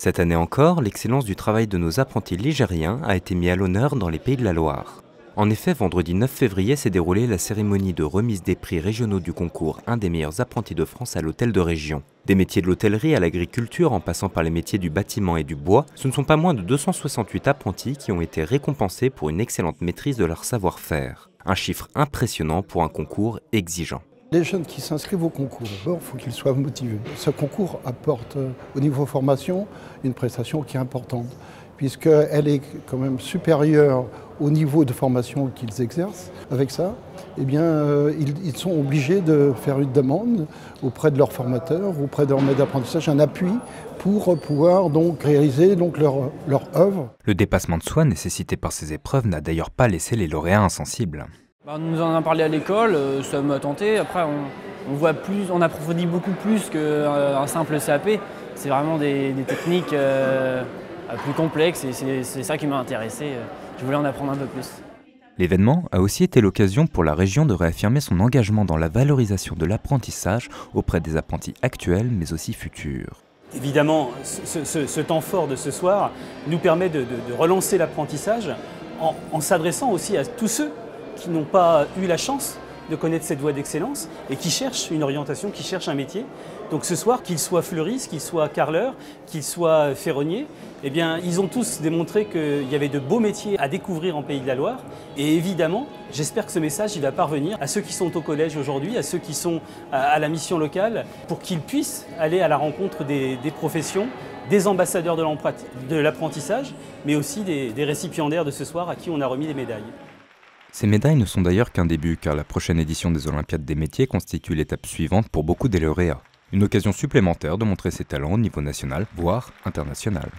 Cette année encore, l'excellence du travail de nos apprentis ligériens a été mise à l'honneur dans les Pays de la Loire. En effet, vendredi 9 février s'est déroulée la cérémonie de remise des prix régionaux du concours Un des meilleurs apprentis de France à l'hôtel de région. Des métiers de l'hôtellerie à l'agriculture en passant par les métiers du bâtiment et du bois, ce ne sont pas moins de 268 apprentis qui ont été récompensés pour une excellente maîtrise de leur savoir-faire. Un chiffre impressionnant pour un concours exigeant. Les jeunes qui s'inscrivent au concours, d'abord, il faut qu'ils soient motivés. Ce concours apporte au niveau formation une prestation qui est importante, puisqu'elle est quand même supérieure au niveau de formation qu'ils exercent. Avec ça, eh bien, ils sont obligés de faire une demande auprès de leurs formateurs, auprès de leur maître d'apprentissage, un appui pour pouvoir donc réaliser donc leur œuvre. Le dépassement de soi nécessité par ces épreuves n'a d'ailleurs pas laissé les lauréats insensibles. On nous en a parlé à l'école, ça m'a tenté. Après, on voit plus, on approfondit beaucoup plus qu'un simple CAP. C'est vraiment des techniques plus complexes et c'est ça qui m'a intéressé. Je voulais en apprendre un peu plus. L'événement a aussi été l'occasion pour la région de réaffirmer son engagement dans la valorisation de l'apprentissage auprès des apprentis actuels mais aussi futurs. Évidemment, ce temps fort de ce soir nous permet de relancer l'apprentissage en s'adressant aussi à tous ceux qui n'ont pas eu la chance de connaître cette voie d'excellence et qui cherchent une orientation, qui cherchent un métier. Donc ce soir, qu'ils soient fleuristes, qu'ils soient carreleurs, qu'ils soient ferronniers, eh bien, ils ont tous démontré qu'il y avait de beaux métiers à découvrir en Pays de la Loire. Et évidemment, j'espère que ce message il va parvenir à ceux qui sont au collège aujourd'hui, à ceux qui sont à la mission locale, pour qu'ils puissent aller à la rencontre des professions, des ambassadeurs de l'apprentissage, mais aussi des récipiendaires de ce soir à qui on a remis des médailles. Ces médailles ne sont d'ailleurs qu'un début, car la prochaine édition des Olympiades des métiers constitue l'étape suivante pour beaucoup des lauréats. Une occasion supplémentaire de montrer ses talents au niveau national, voire international.